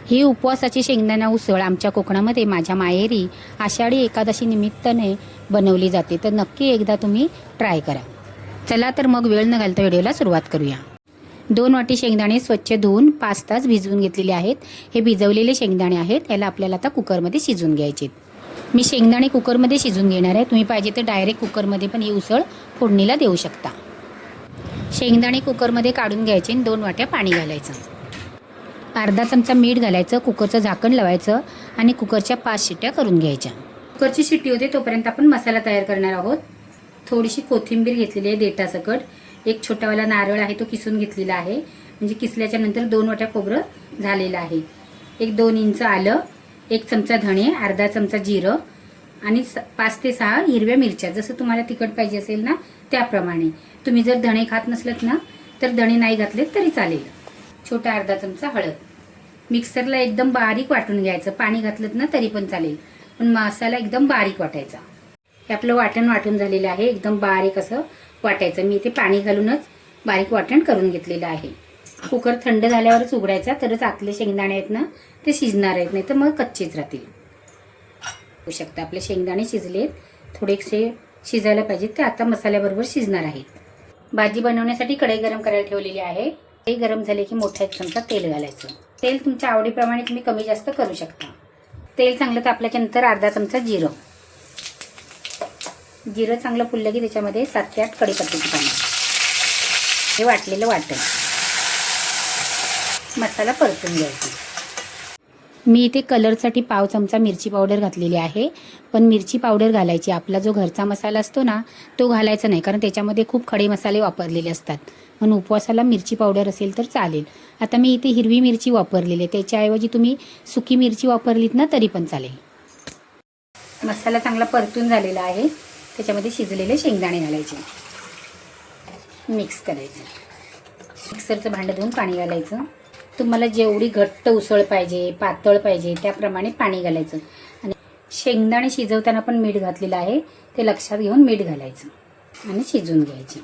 ही उपवासाची शेंगदाणा उसळ आमच्या कोकणामध्ये माझ्या माहेरी आषाढी एकादशी निमित्ताने बनवली जाते, तर नक्की एकदा तुम्ही ट्राय करा। चला तर मग वेळ न घालता व्हिडिओला सुरुवात करूया। 2 वाटी शेंगदाणे स्वच्छ धुवून 5 तास भिजवून घेतलेले आहेत। हे भिजवलेले शेंगदाणे आहेत, याला आपल्याला आता कुकरमध्ये शिजवून घ्यायचे। मी शेंगदाणे कुकरमध्ये शिजवून घेणार आहे, तुम्ही पाहिजे तर डायरेक्ट कुकरमध्ये पण ही उसळ फोडणीला देऊ शकता। शेंगदाणे कुकरमध्ये काढून घ्यायचे, 2 वाट्या पाणी घालायचं, अर्धा चमचा मीठ घालायचं, कुकरचं झाकण लावायचं आणि कुकरच्या 5 शिट्ट्या करून घ्यायच्या। कुकरची शिट्टी होते तोपर्यंत आपण मसाला तयार करणार आहोत। थोडीशी कोथिंबीर घेतलेली आहे देठासकट, एक छोटावाला नारळ आहे तो किसून घेतलेला आहे, म्हणजे किसल्याच्या नंतर 2 वाट्या खोबरं झालेलं आहे, एक 2 इंच आलं, 1 चमचा धणे, अर्धा चमचा जिरं आणि 5 ते 6 हिरव्या मिरच्या, जसं तुम्हाला तिखट पाहिजे असेल ना त्याप्रमाणे। तुम्ही जर धणे खात नसलात ना तर धणे नाही घातले तरी चालेल। छोटा अर्धा चमचा हळद, मिक्सरला एकदम बारीक वाटून घ्यायचं, पाणी घातलं ना तरी पण चालेल, पण मसाला एकदम बारीक वाटायचा। हे आपलं वाटण वाटून झालेलं आहे, एकदम बारीक असं वाटायचं। मी इथे पाणी घालूनच बारीक वाटण करून घेतलेलं आहे। कुकर थंड झाल्यावरच उघडायचा, तरच आतले शेंगदाणे आहेत ना ते शिजणार आहेत, नाही तर मग कच्चेच राहतील। होऊ शकतं आपले शेंगदाणे शिजलेत, थोडेसे शिजायला पाहिजेत, ते आता मसाल्याबरोबर शिजणार आहेत। भाजी बनवण्यासाठी कढई गरम करायला ठेवलेली आहे। ते गरम झाले की मोठा 1 चमचा तेल घालायचं। तेल तुमच्या आवडीप्रमाणे तुम्ही कमी जास्त करू शकता। तेल चांगलं तापल्याच्या नंतर अर्धा चमचा जिरं, जिरं चांगलं फुललं की त्याच्यामध्ये 7 ते 8 कढीपत्त्याची पाने, हे वाटलेलं वाटण, मसाला परतून घ्यायचा। मी इथे कलरसाठी पाव चमचा मिरची पावडर घातलेली आहे, पण मिरची पावडर घालायची, आपला जो घरचा मसाला असतो ना तो घालायचा नाही, कारण त्याच्यामध्ये खूप खडे मसाले वापरलेले असतात, म्हणून उपवासाला मिरची पावडर असेल तर चालेल। आता मी इथे हिरवी मिरची वापरलेली आहे, त्याच्याऐवजी तुम्ही सुकी मिरची वापरलीत ना तरी पण चालेल। मसाला चांगला परतून झालेला आहे, त्याच्यामध्ये शिजलेले शेंगदाणे घालायचे, मिक्स करायचे। मिक्सरचं भांडं धुवून पाणी घालायचं, तुम्हाला जेवढी घट्ट उसळ पाहिजे पातळ पाहिजे त्याप्रमाणे पाणी घालायचं, आणि शेंगदाणे शिजवताना पण मीठ घातलेलं आहे ते लक्षात घेऊन मीठ घालायचं आणि शिजवून घ्यायचे।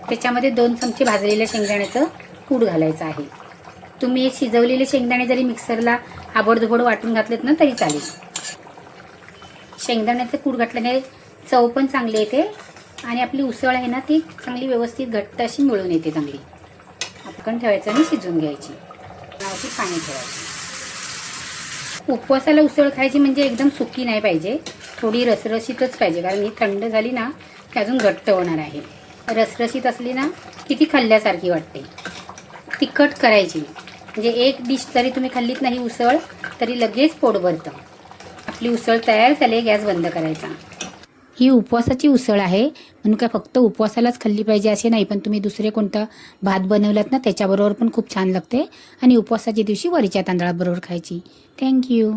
त्याच्यामध्ये 2 चमचे भाजलेल्या शेंगदाण्याचं कूट घालायचं आहे। तुम्ही शिजवलेले शेंगदाणे जरी मिक्सरला आबडधोबड वाटून घातलेत ना तरी चालेल। शेंगदाण्याचं कूट घातल्याने चव पण चांगली येते आणि आपली उसळ आहे ना ती चांगली व्यवस्थित घट्ट अशी मिळून येते चांगली। आपण ठेवायचं आणि शिजवून घ्यायची, नावाची पाणी ठेवायचं। उपवासाला उसळ खायची म्हणजे एकदम सुकी नाही पाहिजे, थोडी रसरशीतच पाहिजे, कारण ही थंड झाली ना की अजून घट्ट होणार आहे। रसरशीत असली ना किती खाल्ल्यासारखी वाटते। तिखट करायची, म्हणजे एक डिश जरी तुम्ही खाल्लीत नाही उसळ तरी लगेच पोट भरतं। आपली उसळ तयार झाली, गॅस बंद करायचा। ही उपवासाची उसळ आहे, म्हणून काय फक्त उपवासालाच खाल्ली पाहिजे असे नाही, पण तुम्ही दुसरे कोणता भात बनवलात ना त्याच्याबरोबर पण खूप छान लागते, आणि उपवासाच्या दिवशी वरीच्या तांदळाबरोबर खायची। थँक्यू।